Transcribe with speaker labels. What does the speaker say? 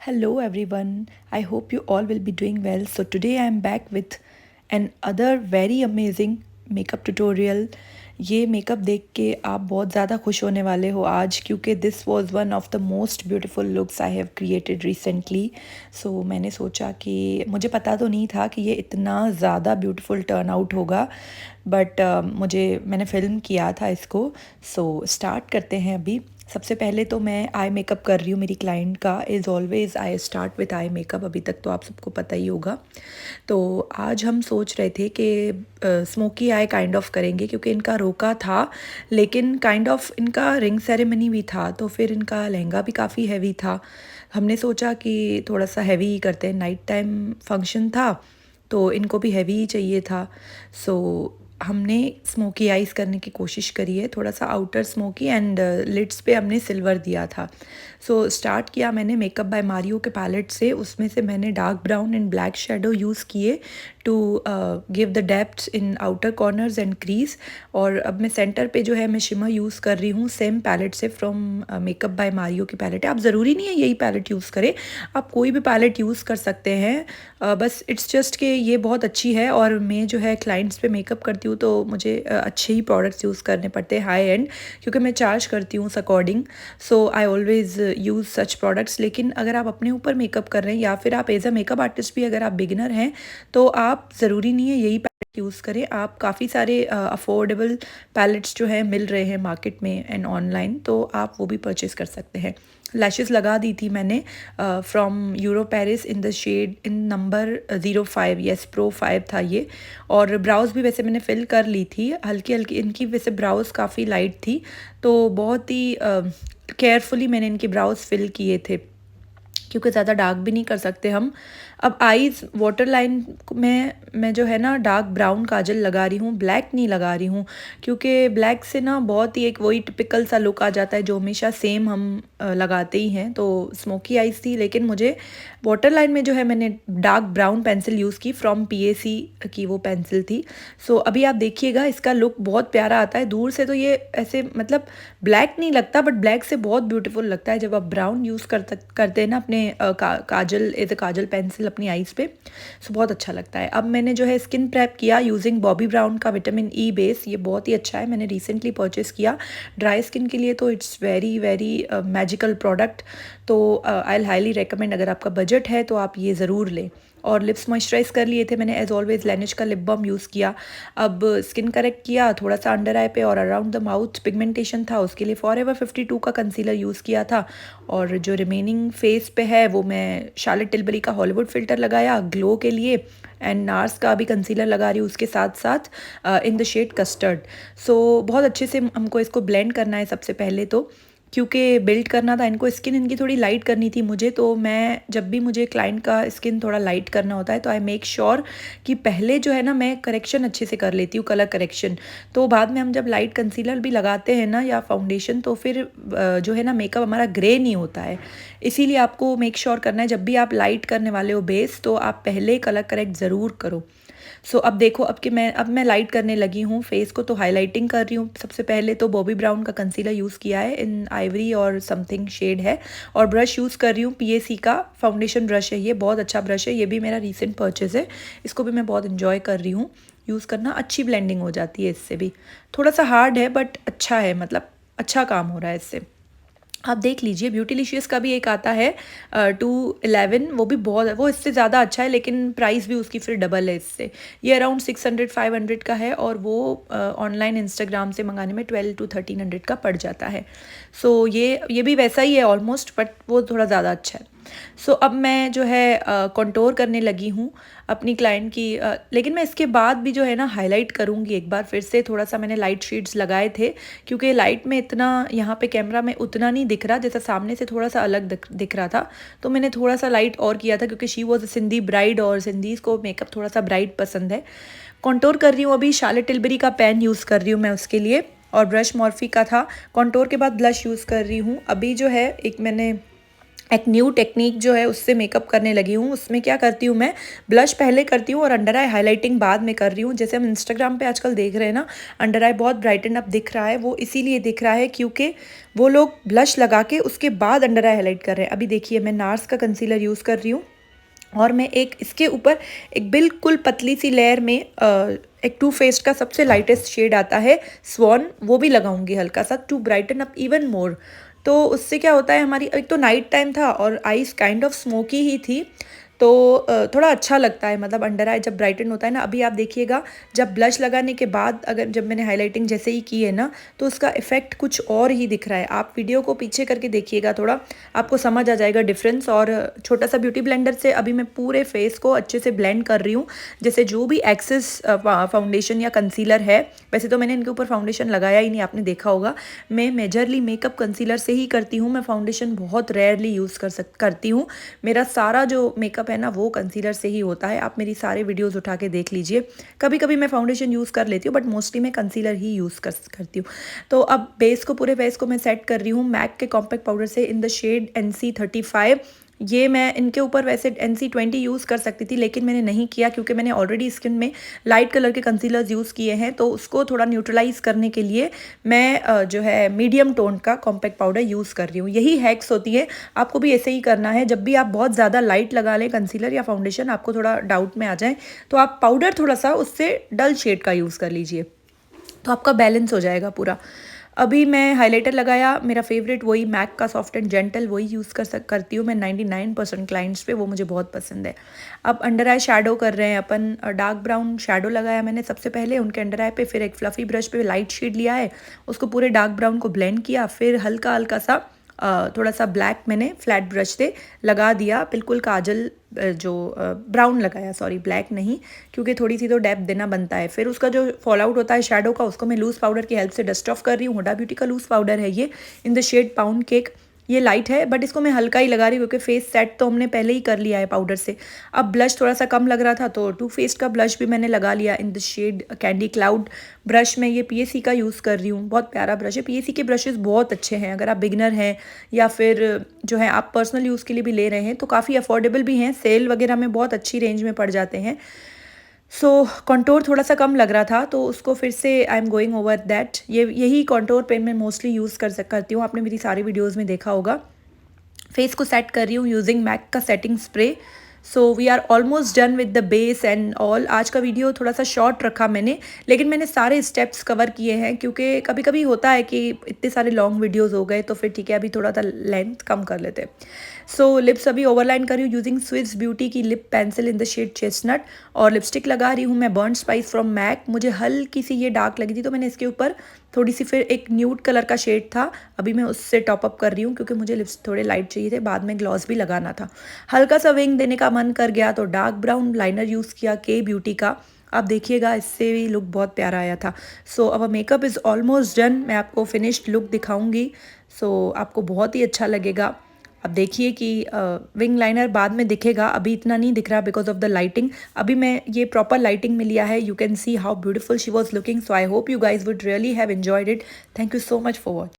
Speaker 1: Hello everyone. I hope you all will be doing well. So today I am back with another very amazing makeup tutorial. ये makeup देख के आप बहुत ज़्यादा खुश होने वाले हो आज क्योंकि this was one of the most beautiful looks I have created recently. So मैंने सोचा कि मुझे पता तो नहीं था कि ये इतना ज़्यादा ब्यूटीफुल टर्न आउट होगा बट मैंने फ़िल्म किया था इसको। सो स्टार्ट करते हैं अभी। सबसे पहले तो मैं आई मेकअप कर रही हूँ मेरी क्लाइंट का। Is always I start with eye makeup, अभी तक तो आप सबको पता ही होगा। तो आज हम सोच रहे थे कि स्मोकी आई काइंड ऑफ करेंगे क्योंकि इनका रोका था, लेकिन काइंड ऑफ इनका रिंग सेरेमनी भी था तो फिर इनका लहंगा भी काफ़ी हैवी था। हमने सोचा कि थोड़ा सा हैवी ही करते हैं, नाइट टाइम फंक्शन था तो इनको भी हैवी ही चाहिए था। सो हमने स्मोकी आइज़ करने की कोशिश करी है, थोड़ा सा आउटर स्मोकी एंड लिड्स पे हमने सिल्वर दिया था। सो स्टार्ट किया मैंने मेकअप बाय मारियो के पैलेट से, उसमें से मैंने dark brown and black shadow use किए to give the depth in outer corners and crease. और अब मैं सेंटर पे जो है मैं शिमर यूज़ कर रही हूँ सेम पैलेट से, फ्रॉम मेकअप बाय मारियो की पैलेट है। आप ज़रूरी नहीं है यही पैलेट यूज़ करें, आप कोई भी पैलेट यूज़ कर सकते हैं। बस इट्स जस्ट कि ये बहुत अच्छी है और मैं जो है क्लाइंट्स पे मेकअप करती हूँ तो मुझे अच्छे ही प्रोडक्ट्स यूज़ करने पड़ते हैं हाई एंड, क्योंकि मैं चार्ज करती हूँ उस according. So I always use such products. लेकिन अगर आप अपने ऊपर मेकअप कर रहे हैं या फिर आप एज अ मेकअप आर्टिस्ट भी अगर आप बिगिनर हैं तो आप ज़रूरी नहीं है यही पैलेट यूज़ करें। आप काफ़ी सारे अफोर्डेबल पैलेट्स जो है मिल रहे हैं मार्केट में एंड ऑनलाइन, तो आप वो भी परचेज़ कर सकते हैं। लैशेस लगा दी थी मैंने from Euro Paris in the shade in number 05, yes pro 5 था ये। और ब्राउज़ भी वैसे मैंने फिल कर ली थी हल्की हल्की, इनकी वैसे ब्राउज़ काफ़ी लाइट थी तो बहुत ही केयरफुली मैंने इनके ब्राउज़ फिल किए थे क्योंकि ज़्यादा डार्क भी नहीं कर सकते हम। अब आईज़ वाटर लाइन में मैं जो है ना डार्क ब्राउन काजल लगा रही हूँ, ब्लैक नहीं लगा रही हूँ क्योंकि ब्लैक से ना बहुत ही एक वही टिपिकल सा लुक आ जाता है जो हमेशा सेम हम लगाते ही हैं। तो स्मोकी आईज़ थी, लेकिन मुझे वाटर लाइन में जो है मैंने डार्क ब्राउन पेंसिल यूज़ की, फ्रॉम PAC की वो पेंसिल थी। सो अभी आप देखिएगा इसका लुक बहुत प्यारा आता है। दूर से तो ये ऐसे मतलब ब्लैक नहीं लगता बट ब्लैक से बहुत ब्यूटीफुल लगता है जब आप ब्राउन यूज़ करते हैं ना अपने काजल एज अ काजल पेंसिल अपनी आईज़ पे। सो बहुत अच्छा लगता है। अब मैंने जो है स्किन प्रेप किया यूजिंग बॉबी ब्राउन का विटामिन E बेस। ये बहुत ही अच्छा है, मैंने रिसेंटली परचेज़ किया ड्राई स्किन के लिए, तो it's very very magical product. तो आई हाईली रिकमेंड, अगर आपका बजट है तो आप ये ज़रूर लें। और लिप्स मॉइस्चराइज़ कर लिए थे मैंने एज ऑलवेज लैनिश का लिप बाम यूज़ किया। अब स्किन करेक्ट किया थोड़ा सा अंडर आई पे और अराउंड द माउथ पिगमेंटेशन था उसके लिए फॉरएवर 52 का कंसीलर यूज़ किया था। और जो रिमेनिंग फेस पे है वो मैं शार्लेट टिलबरी का हॉलीवुड फ़िल्टर लगाया ग्लो के लिए, एंड नार्स का भी कंसीलर लगा रही हूँ उसके साथ साथ इन द शेड कस्टर्ड। सो बहुत अच्छे से हमको इसको ब्लेंड करना है सबसे पहले तो, क्योंकि बिल्ड करना था इनको। स्किन इनकी थोड़ी लाइट करनी थी मुझे, तो मैं जब भी मुझे क्लाइंट का स्किन थोड़ा लाइट करना होता है तो आई मेक श्योर कि पहले जो है ना मैं करेक्शन अच्छे से कर लेती हूँ, कलर करेक्शन। तो बाद में हम जब लाइट कंसीलर भी लगाते हैं ना या फाउंडेशन तो फिर जो है ना मेकअप हमारा ग्रे नहीं होता है। इसीलिए आपको मेक श्योर करना है जब भी आप लाइट करने वाले हो बेस तो आप पहले कलर करेक्ट ज़रूर करो। सो अब देखो अब मैं लाइट करने लगी हूँ फेस को, तो हाइलाइटिंग कर रही हूँ। सबसे पहले तो बॉबी ब्राउन का कंसीलर यूज़ किया है इन आइवरी और समथिंग शेड है, और ब्रश यूज़ कर रही हूँ PAC का फाउंडेशन ब्रश है, ये बहुत अच्छा ब्रश है, ये भी मेरा रीसेंट परचेज़ है। इसको भी मैं बहुत इन्जॉय कर रही हूँ यूज़ करना, अच्छी ब्लेंडिंग हो जाती है इससे भी। थोड़ा सा हार्ड है बट अच्छा है, मतलब अच्छा काम हो रहा है इससे। आप देख लीजिए ब्यूटीलिशियस का भी एक आता है 211, वो भी बहुत, वो इससे ज़्यादा अच्छा है लेकिन प्राइस भी उसकी फिर डबल है इससे। ये अराउंड 600-500 का है और वो ऑनलाइन इंस्टाग्राम से मंगाने में 1200 to 1300 का पड़ जाता है। सो ये भी वैसा ही है ऑलमोस्ट, बट वो थोड़ा ज़्यादा अच्छा है। सो अब मैं जो है कंटूर करने लगी हूँ अपनी क्लाइंट की, लेकिन मैं इसके बाद भी जो है ना हाईलाइट करूँगी एक बार फिर से। थोड़ा सा मैंने लाइट शेड्स लगाए थे क्योंकि लाइट में इतना यहाँ पे कैमरा में उतना नहीं दिख रहा, जैसा सामने से थोड़ा सा अलग दिख रहा था, तो मैंने थोड़ा सा लाइट और किया था क्योंकि she was a Sindhi bride और सिंधीज़ को मेकअप थोड़ा सा ब्राइट पसंद है। कंटूर कर रही हूँ अभी, शार्लेट टिलबरी का पेन यूज़ कर रही हूँ मैं उसके लिए, और ब्रश मॉर्फी का था। कंटूर के बाद ब्लश यूज़ कर रही हूँ। अभी जो है एक मैंने एक न्यू टेक्निक जो है उससे मेकअप करने लगी हूँ। उसमें क्या करती हूँ मैं, ब्लश पहले करती हूँ और अंडर आई हाईलाइटिंग बाद में कर रही हूँ। जैसे हम इंस्टाग्राम पे आजकल देख रहे हैं ना, अंडर आई बहुत ब्राइटन अप दिख रहा है, वो इसीलिए दिख रहा है क्योंकि वो लोग ब्लश लगा के उसके बाद अंडर आई हाईलाइट कर रहे हैं। अभी देखिए मैं नार्स का कंसीलर यूज़ कर रही हूँ और मैं एक इसके ऊपर एक बिल्कुल पतली सी लेयर में एक टू फेस्ड का सबसे लाइटेस्ट शेड आता है स्वॉन, वो भी लगाऊंगी हल्का सा to brighten up even more. तो उससे क्या होता है, हमारी एक तो नाइट टाइम था और आईज काइंड ऑफ स्मोकी ही थी, तो थोड़ा अच्छा लगता है, मतलब अंडर आई जब ब्राइटन होता है ना। अभी आप देखिएगा जब ब्लश लगाने के बाद अगर जब मैंने हाईलाइटिंग जैसे ही की है ना, तो उसका इफेक्ट कुछ और ही दिख रहा है। आप वीडियो को पीछे करके देखिएगा, थोड़ा आपको समझ आ जाएगा डिफरेंस। और छोटा सा ब्यूटी ब्लेंडर से अभी मैं पूरे फेस को अच्छे से ब्लेंड कर रही हूँ। जैसे जो भी एक्सेस फाउंडेशन या कंसीलर है, वैसे तो मैंने इनके ऊपर फाउंडेशन लगाया ही नहीं, आपने देखा होगा। मैं मेजरली मेकअप कंसीलर से ही करती हूँ, मैं फाउंडेशन बहुत रेयरली यूज़ करती हूँ। मेरा सारा जो मेकअप है ना वो कंसीलर से ही होता है। आप मेरी सारे वीडियोस उठा के देख लीजिए। कभी कभी मैं फाउंडेशन यूज़ कर लेती हूँ बट मोस्टली मैं कंसीलर ही यूज़ करती हूँ। तो अब बेस को, पूरे बेस को मैं सेट कर रही हूँ मैक के कॉम्पैक्ट पाउडर से इन द शेड NC35। ये मैं इनके ऊपर वैसे NC20 यूज़ कर सकती थी, लेकिन मैंने नहीं किया क्योंकि मैंने ऑलरेडी स्किन में लाइट कलर के कंसीलर्स यूज़ किए हैं। तो उसको थोड़ा न्यूट्रलाइज करने के लिए मैं जो है मीडियम टोन का कॉम्पैक्ट पाउडर यूज़ कर रही हूँ। यही हैक्स होती है, आपको भी ऐसे ही करना है। जब भी आप बहुत ज़्यादा लाइट लगा लें कंसीलर या फाउंडेशन, आपको थोड़ा डाउट में आ जाए, तो आप पाउडर थोड़ा सा उससे डल शेड का यूज़ कर लीजिए, तो आपका बैलेंस हो जाएगा पूरा। अभी मैं हाइलाइटर लगाया, मेरा फेवरेट वही मैक का सॉफ्ट एंड जेंटल, वही यूज़ करती हूँ मैं 99% क्लाइंट्स पे, वो मुझे बहुत पसंद है। अब अंडर आई शेडो कर रहे हैं अपन। डार्क ब्राउन शेडो लगाया मैंने सबसे पहले उनके अंडर आई पे, फिर एक फ्लफ़ी ब्रश पे लाइट शेड लिया है, उसको पूरे डार्क ब्राउन को ब्लेंड किया, फिर हल्का हल्का सा थोड़ा सा ब्लैक मैंने फ्लैट ब्रश से लगा दिया, बिल्कुल काजल जो ब्राउन लगाया, सॉरी ब्लैक नहीं, क्योंकि थोड़ी सी तो डेप्थ देना बनता है। फिर उसका जो फॉल आउट होता है शेडो का, उसको मैं लूज़ पाउडर की हेल्प से डस्ट ऑफ कर रही हूँ। हुडा ब्यूटी का लूज़ पाउडर है ये, in the shade pound cake. ये लाइट है बट इसको मैं हल्का ही लगा रही हूँ क्योंकि फेस सेट तो हमने पहले ही कर लिया है पाउडर से। अब ब्लश थोड़ा सा कम लग रहा था तो टू फेस्ड का ब्लश भी मैंने लगा लिया in the shade candy cloud. Brush में ये PAC का यूज़ कर रही हूँ, बहुत प्यारा ब्रश है। PAC के ब्रशेज़ बहुत अच्छे हैं, अगर आप बिगनर हैं या फिर जो है आप पर्सनल यूज़ के लिए भी ले रहे हैं तो काफ़ी अफोर्डेबल भी हैं, सेल वगैरह में बहुत अच्छी रेंज में पड़ जाते हैं। सो कॉन्टोर थोड़ा सा कम लग रहा था तो उसको फिर से I am going over that. यही कॉन्टोर पेन मैं मोस्टली यूज़ करती हूँ, आपने मेरी सारी वीडियोज़ में देखा होगा। फेस को सेट कर रही हूँ यूजिंग मैक का setting spray. So we are almost done with the base and all. आज का वीडियो थोड़ा सा शॉर्ट रखा मैंने, लेकिन मैंने सारे स्टेप्स कवर किए हैं क्योंकि कभी कभी होता है कि इतने सारे लॉन्ग वीडियोस हो गए तो फिर ठीक है अभी थोड़ा सा लेंथ कम कर लेते हैं। सो लिप्स अभी ओवरलाइन कर रही हूँ यूजिंग स्विस ब्यूटी की lip pencil in the shade chestnut, और लिपस्टिक लगा रही हूँ मैं बर्न स्पाइस फ्रॉम मैक। मुझे हल्की सी ये डार्क लगी थी तो मैंने इसके ऊपर थोड़ी सी, फिर एक न्यूड कलर का शेड था, अभी मैं उससे टॉप अप कर रही हूँ क्योंकि मुझे लिप्स थोड़े लाइट चाहिए थे, बाद में ग्लॉस भी लगाना था। हल्का सा विंग देने का मन कर गया तो डार्क ब्राउन लाइनर यूज़ किया के ब्यूटी का। आप देखिएगा इससे भी लुक बहुत प्यारा आया था। सो अब मेकअप इज़ ऑलमोस्ट डन, मैं आपको फिनिश्ड लुक दिखाऊंगी। सो आपको बहुत ही अच्छा लगेगा। अब देखिए कि विंग लाइनर बाद में दिखेगा, अभी इतना नहीं दिख रहा बिकॉज ऑफ द लाइटिंग। अभी मैं ये प्रॉपर लाइटिंग में लिया है, you can see how beautiful she was looking. So I hope you guys would really have enjoyed it. Thank you so much for watching.